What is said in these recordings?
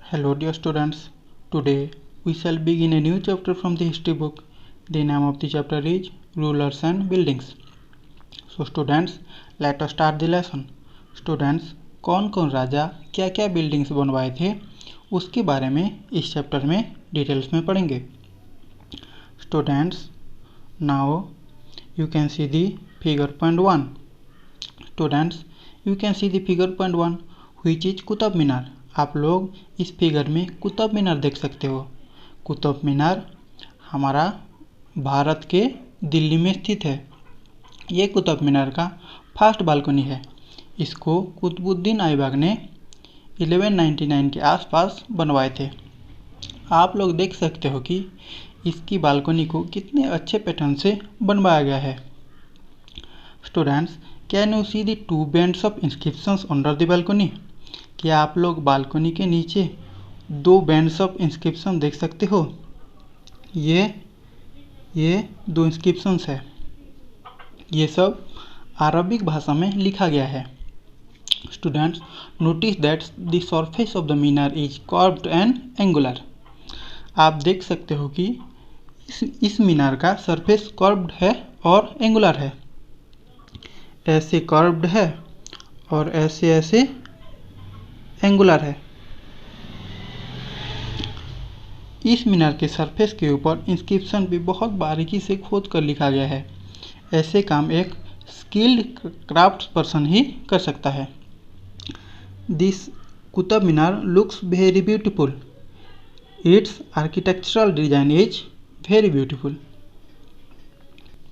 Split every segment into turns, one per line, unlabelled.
Hello, dear students. Today we shall begin a new chapter from the history book. The name of the chapter is Rulers and Buildings. So, students, let us start the lesson. Students, कौन कौन राजा क्या क्या buildings बनवाए थे उसके बारे में इस चैप्टर में डिटेल्स में पढ़ेंगे. Students, now you can see the figure point 1. Students, you can see the figure point 1 which is Qutub Minar. आप लोग इस फिगर में कुतुब मीनार देख सकते हो. कुतुब मीनार हमारा भारत के दिल्ली में स्थित है. ये कुतुब मीनार का फर्स्ट बालकनी है. इसको कुतुबुद्दीन ऐबक ने 1199 के आसपास बनवाए थे. आप लोग देख सकते हो कि इसकी बालकनी को कितने अच्छे पैटर्न से बनवाया गया है. Students, can you see the two bands of inscriptions under the balcony? क्या आप लोग बालकनी के नीचे दो बैंड्स ऑफ इंस्क्रिप्शन देख सकते हो? ये दो इंस्क्रिप्शंस है. ये सब अरबिक भाषा में लिखा गया है. Students, notice that the surface of the Minar is curved and angular. आप देख सकते हो कि इस मीनार का सरफेस कर्व्ड है और एंगुलर है. ऐसे कर्व्ड है और ऐसे एंगुलर है. इस मीनार के सरफेस के ऊपर इंस्क्रिप्शन भी बहुत बारीकी से खोद कर लिखा गया है. ऐसे काम एक स्किल्ड क्राफ्ट पर्सन ही कर सकता है. This Qutub Minar looks very beautiful. Its architectural design is very beautiful.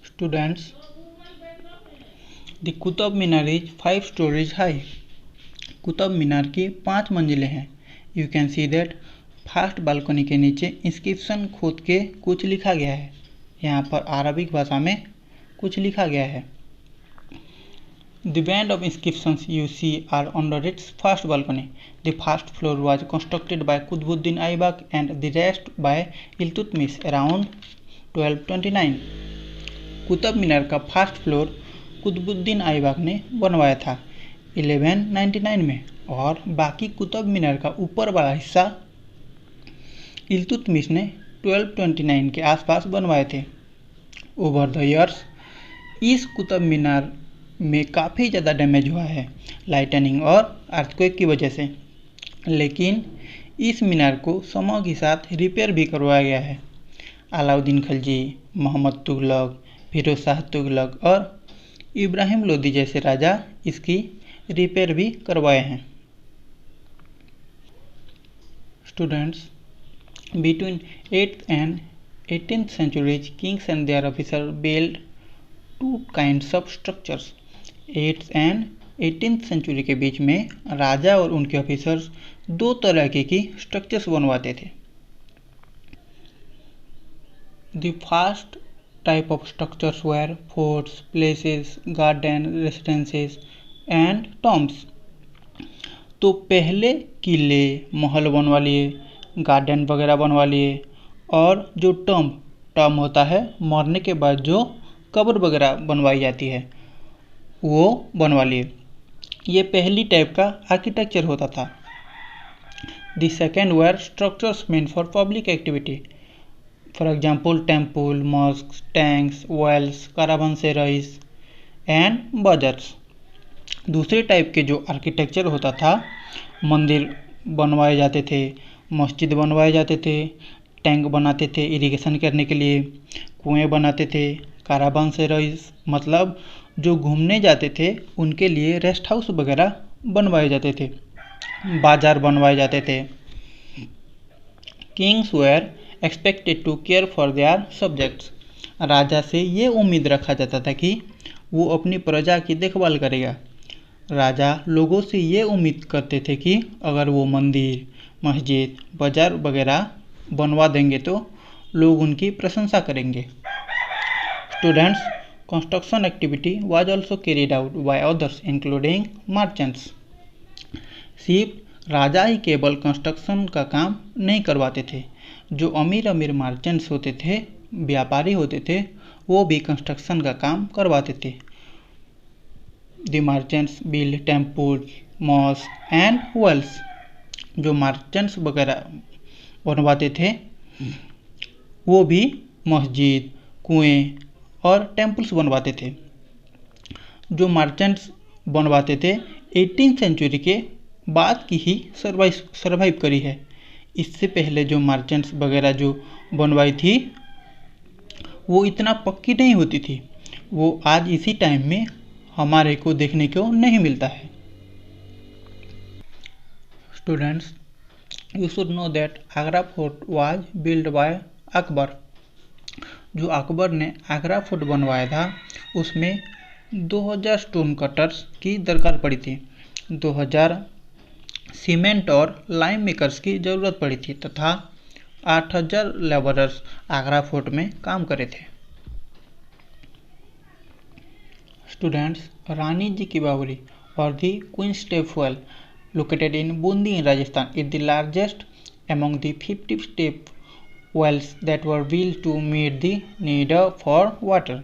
Students, the Qutub Minar is 5 stories high. Qutub Minar की 5 मंजिलें हैं. You can see that first balcony के नीचे इंस्क्रिप्शन खोद के कुछ लिखा गया है. यहाँ पर अरबिक भाषा में कुछ लिखा गया है. The band of inscriptions you see are under its first balcony. The first floor was constructed by Qutbuddin Aibak and the rest by Iltutmish around 1229. Qutub Minar का फर्स्ट फ्लोर कुतुबुद्दीन ऐबक ने बनवाया था 1199 में और बाकी कुतुब मीनार का ऊपर वाला हिस्सा इल्तुतमिश ने 1229 के आसपास बनवाए थे. ओवर द ईयर्स इस कुतुब मीनार में काफ़ी ज़्यादा डैमेज हुआ है लाइटनिंग और अर्थक्वेक की वजह से. लेकिन इस मीनार को समय के साथ रिपेयर भी करवाया गया है. अलाउद्दीन खिलजी, मोहम्मद तुगलक, फिरोज शाह तुगलक और इब्राहिम लोदी जैसे राजा इसकी रिपेयर भी करवाए हैं. Students, between 8th and 18th centuries kings and their officers built two kinds of structures. 8th and 18th century के बीच में राजा और उनके ऑफिसर्स दो तरह की स्ट्रक्चर्स बनवाते थे. The first type of structures were forts, places, garden, residences and tombs. तो पहले किले, महल बनवा लिए, गार्डन वगैरह बनवा लिए और जो टर्म होता है मरने के बाद जो कब्र वगैरह बनवाई जाती है वो बनवा लिए. ये पहली टाइप का आर्किटेक्चर होता था. The second were structures meant for public activity. For example temple, mosque, tanks, wells, caravanserais and bazaars. दूसरे टाइप के जो आर्किटेक्चर होता था, मंदिर बनवाए जाते थे, मस्जिद बनवाए जाते थे, टैंक बनाते थे इरिगेशन करने के लिए, कुएं बनाते थे, कारावनसेराइज मतलब जो घूमने जाते थे उनके लिए रेस्ट हाउस वगैरह बनवाए जाते थे, बाजार बनवाए जाते थे. Kings were expected to care for their subjects. राजा से ये उम्मीद रखा जाता था कि वो अपनी प्रजा की देखभाल करेगा. राजा लोगों से ये उम्मीद करते थे कि अगर वो मंदिर, मस्जिद, बाजार वगैरह बनवा देंगे तो लोग उनकी प्रशंसा करेंगे. Students, construction activity was also carried out by others including merchants. सिर्फ राजा ही केवल कंस्ट्रक्शन का काम नहीं करवाते थे. जो अमीर मर्चेंट्स होते थे, व्यापारी होते थे, वो भी कंस्ट्रक्शन का काम करवाते थे. The merchants built temples, mosques and wells. जो मर्चेंट्स वगैरह बनवाते थे वो भी मस्जिद, कुएं और टेम्पल्स बनवाते थे। जो मर्चेंट्स बनवाते थे 18th सेंचुरी के बाद की ही सरवाइव करी है। इससे पहले जो मर्चेंट्स वगैरह जो बनवाई थी वो इतना पक्की नहीं होती थी। वो आज इसी टाइम में हमारे को देखने को नहीं मिलता है। Students, you should know that Agra fort was build by Akbar. जो अकबर ने आगरा फोर्ट बनवाया था उसमें 2000 स्टोन कटर्स की दरकार पड़ी थी, 2000 सीमेंट और लाइम मेकर्स की ज़रूरत पड़ी थी तथा 8000 लेबरर्स आगरा फोर्ट में काम करे थे। स्टूडेंट्स, रानी जी की बावड़ी और the queen step well located in Bundi in Rajasthan is the largest among the 50 step wells that were built to meet the need for water.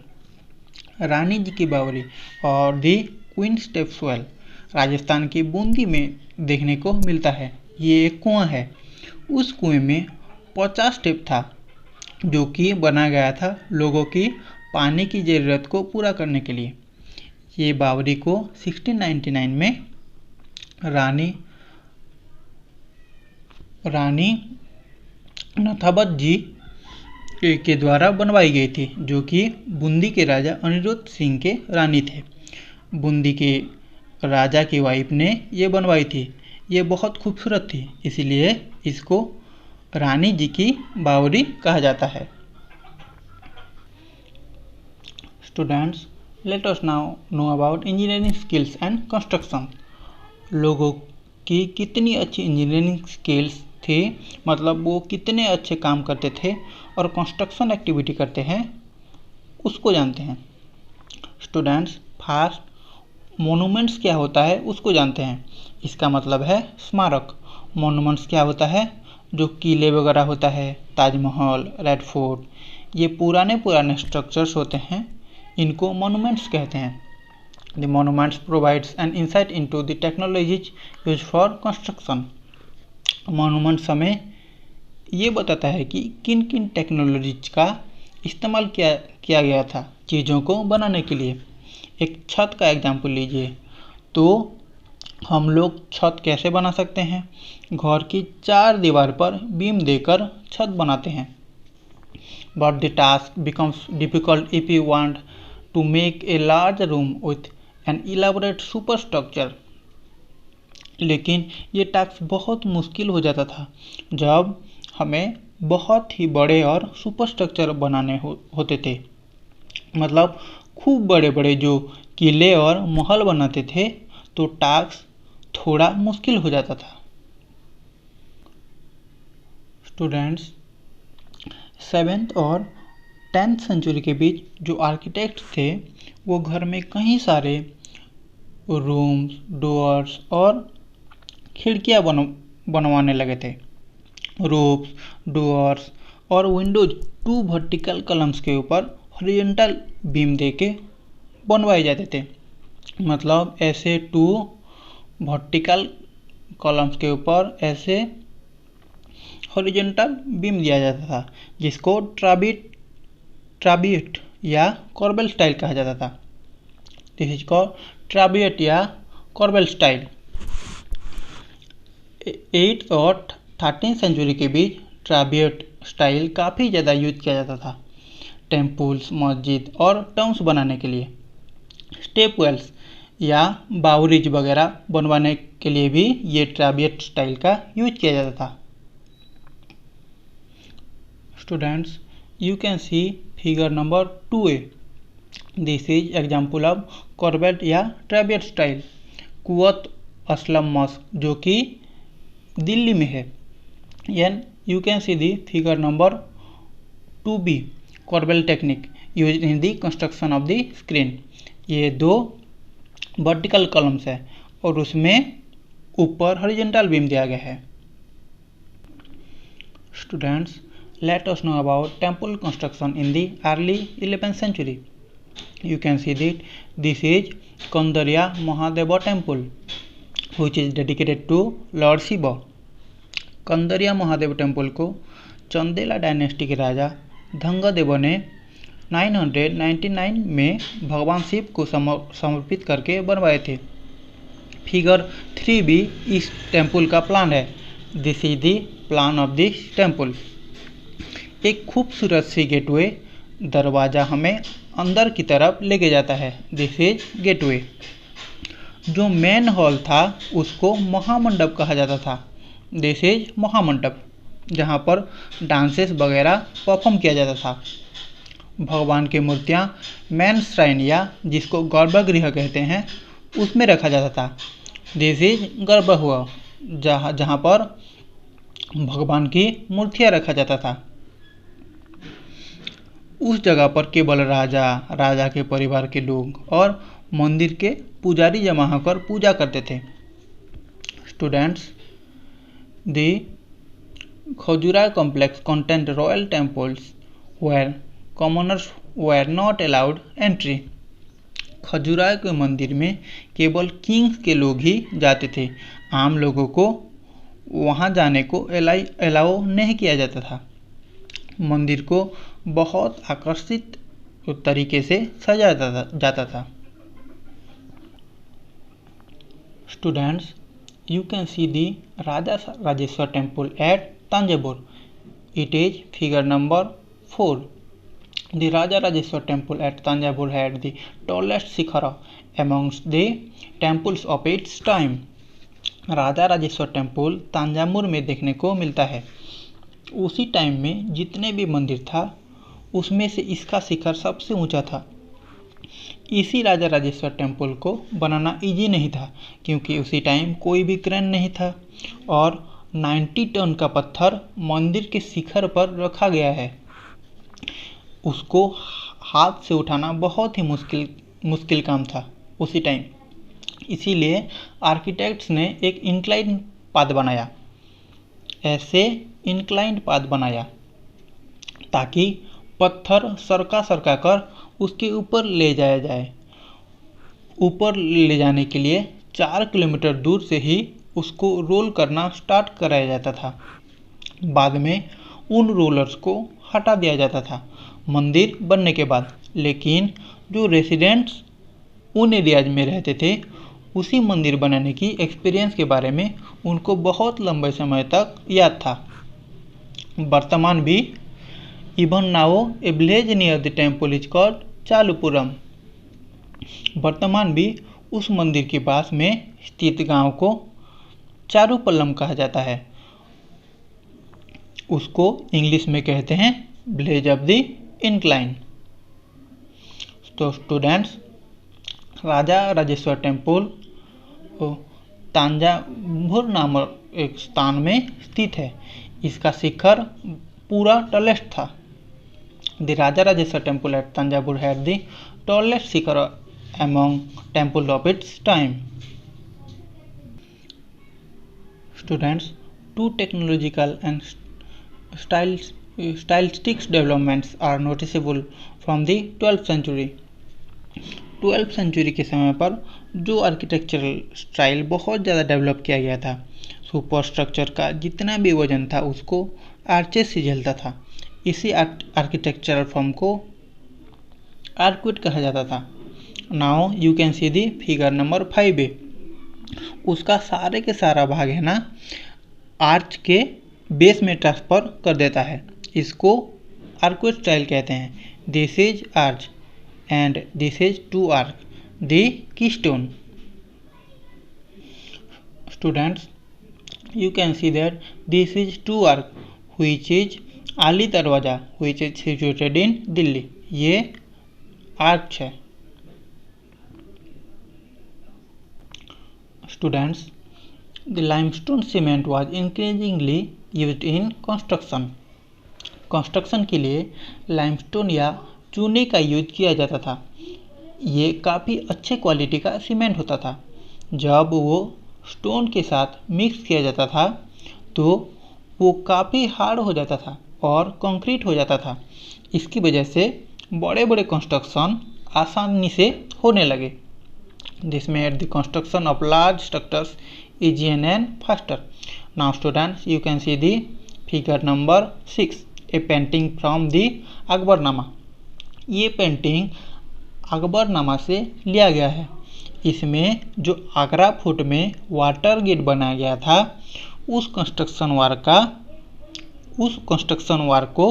रानी जी की बावड़ी और the queen steps well Rajasthan की बूंदी में देखने को मिलता है। ये एक कुआं है। उस कुएं में 50 स्टेप था जो कि बनाया गया था लोगों की पानी की ज़रूरत को पूरा करने के लिए। ये बावड़ी को 1699 में रानी नथाबत जी के द्वारा बनवाई गई थी, जो कि बूंदी के राजा अनिरुद्ध सिंह के रानी थे। बूंदी के राजा की वाइफ ने ये बनवाई थी। ये बहुत खूबसूरत थी, इसलिए इसको रानी जी की बावड़ी कहा जाता है। Students, let us now know about engineering skills and construction. लोगों की कितनी अच्छी इंजीनियरिंग स्किल्स थी, मतलब वो कितने अच्छे काम करते थे और कंस्ट्रक्शन एक्टिविटी करते हैं उसको जानते हैं। स्टूडेंट्स, फास्ट मोनूमेंट्स क्या होता है उसको जानते हैं। इसका मतलब है स्मारक। मोनूमेंट्स क्या होता है? जो किले वगैरह होता है, ताजमहल, रेड फोर्ट, ये पुराने स्ट्रक्चर्स होते हैं, इनको मोनूमेंट्स कहते हैं। The monuments provides an insight into the technologies used for construction. Monuments हमें ये बताता है कि किन किन टेक्नोलॉजीज का इस्तेमाल किया गया था चीज़ों को बनाने के लिए। एक छत का एग्जाम्पल लीजिए, तो हम लोग छत कैसे बना सकते हैं? घर की 4 दीवार पर बीम देकर छत बनाते हैं। But the task becomes difficult if you want to make a large room with an elaborate superstructure. लेकिन ये टास्क बहुत मुश्किल हो जाता था जब हमें बहुत ही बड़े और सुपर स्ट्रक्चर बनाने होते थे। मतलब खूब बड़े बड़े जो किले और महल बनाते थे, तो टास्क थोड़ा मुश्किल हो जाता था। स्टूडेंट्स, 7th और 10th सेंचुरी के बीच जो आर्किटेक्ट्स थे वो घर में कई सारे रूम्स, डोर्स और खिड़कियाँ बनवाने लगे थे। रूफ्स, डोर्स और विंडोज 2 वर्टिकल कॉलम्स के ऊपर हॉरिजॉन्टल बीम देके बनवाए जाते थे। मतलब ऐसे 2 वर्टिकल कॉलम्स के ऊपर ऐसे हॉरिजॉन्टल बीम दिया जाता था, जिसको ट्राबिएट या कॉर्बेल स्टाइल कहा जाता था। दिस इज कॉल्ड ट्राबिएट या कॉर्बेल स्टाइल। 8th और 13th सेंचुरी के बीच ट्राबिएट स्टाइल काफ़ी ज़्यादा यूज किया जाता था टेम्पल्स, मस्जिद और टम्स बनाने के लिए। स्टेप वेल्स या बावरीज वगैरह बनवाने के लिए भी ये ट्राबिएट स्टाइल का यूज किया जाता था। Students, you can see figure number 2a. This is example of Corbett या ट्राबिएट स्टाइल। कुवत असलम मस्क जो कि दिल्ली में है। And you can C the figure number 2b corbel technique use in the construction of the screen. ये 2 vertical columns है और उसमें ऊपर हॉरिजॉन्टल बीम दिया गया है। Students, let us know about temple construction in the early 11th century. You can see that this is Kandarya Mahadeva temple, which is dedicated to Lord Shiva. Kandariya Mahadev temple को Chandela dynasty के राजा धंगदेव ने 999 में भगवान शिव को समर्पित करके बनवाए थे। फिगर 3b इस टेम्पल का प्लान है। This is the plan of this temple. एक खूबसूरत सी गेटवे दरवाज़ा हमें अंदर की तरफ लेके जाता है। This is gateway. जो मेन हॉल था उसको महामंडप कहा जाता था। दिस इज महामंडप, जहाँ पर डांसेस वगैरह परफॉर्म किया जाता था। भगवान की मूर्तियाँ मेन श्राइन या जिसको गर्भगृह कहते हैं उसमें रखा जाता था। दिस इज गर्भगृह, जहाँ पर भगवान की मूर्तियाँ रखा जाता था। उस जगह पर केवल राजा के परिवार के लोग और मंदिर के पुजारी जमा होकर पूजा करते थे। Students, the Khajuraho complex contained royal temples where commoners were not allowed entry। Khajuraho के मंदिर में केवल किंग्स के लोग ही जाते थे। आम लोगों को वहां जाने को अलाउ नहीं किया जाता था। मंदिर को बहुत आकर्षित तरीके से सजाया जाता था। Students, you can see the Raja Rajeshwar temple at Tanjavur. It is figure number 4. The Raja Rajeshwar temple at Tanjavur had the tallest Shikhar amongst the temples of its time. Raja Rajeshwar temple Thanjavur में देखने को मिलता है। उसी time में जितने भी मंदिर था उसमें से इसका शिखर सबसे ऊंचा था। इसी राजा राजेश्वर टेम्पल को बनाना इजी नहीं था क्योंकि उसी टाइम कोई भी क्रेन नहीं था और 90 टन का पत्थर मंदिर के शिखर पर रखा गया है। उसको हाथ से उठाना बहुत ही मुश्किल काम था उसी टाइम। इसीलिए आर्किटेक्ट्स ने एक इंक्लाइंड पाथ बनाया, ऐसे इंक्लाइंड पाथ बनाया ताकि पत्थर सरका कर उसके ऊपर ले जाया जाए। ऊपर ले जाने के लिए 4 किलोमीटर दूर से ही उसको रोल करना स्टार्ट कराया जाता था। बाद में उन रोलर्स को हटा दिया जाता था मंदिर बनने के बाद। लेकिन जो रेसिडेंट्स उन एरियाज में रहते थे उसी मंदिर बनाने की एक्सपीरियंस के बारे में उनको बहुत लंबे समय तक याद था। वर्तमान भी even now a village near the temple is called Chalupuram. वर्तमान भी उस मंदिर के पास में स्थित गांव को चारुपल्लम कहा जाता है। उसको इंग्लिश में कहते हैं विलेज ऑफ द इंक्लाइन। तो स्टूडेंट्स, राजा राजेश्वर टेम्पल तंजावुर नामक एक स्थान में स्थित है। इसका शिखर पूरा टॉलेस्ट था। The Raja Rajeshwar temple at Tanjavur had the tallest Shikhar among temples of its time. Students, two technological and stylistic developments are noticeable from the 12th century. 12th century के समय पर जो आर्किटेक्चरल स्टाइल बहुत ज़्यादा develop किया गया था, super structure का जितना भी वजन था उसको आर्चेस से झेलता था। इसी आर्किटेक्चरल फॉर्म को आर्कवेट कहा जाता था। Now you can C the figure number 5a। उसका सारे के सारा भाग है ना आर्च के बेस में ट्रांसफर कर देता है। इसको आर्कवेट स्टाइल कहते हैं। This is arch and this is to arch the keystone. Students, you can see that this is two arc which is आली दरवाजा which is situated in Delhi. ये आर्च है। Students, the limestone cement was increasingly used in construction। Construction के लिए limestone या चूने का use किया जाता था। ये काफ़ी अच्छे क्वालिटी का सीमेंट होता था। जब वो स्टोन के साथ मिक्स किया जाता था तो वो काफ़ी हार्ड हो जाता था और कंक्रीट हो जाता था। इसकी वजह से बड़े बड़े कंस्ट्रक्शन आसानी से होने लगे। This made the construction of large structures easier and faster. Now students, you can see the figure number 6, a painting from the Akbarnama. ये पेंटिंग अकबरनामा से लिया गया है। इसमें जो आगरा फोर्ट में वाटर गेट बनाया गया था उस कंस्ट्रक्शन वर्क को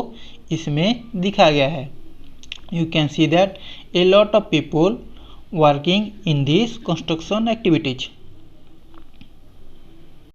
इसमें दिखाया गया है। You can see that a lot of people working in this construction activities.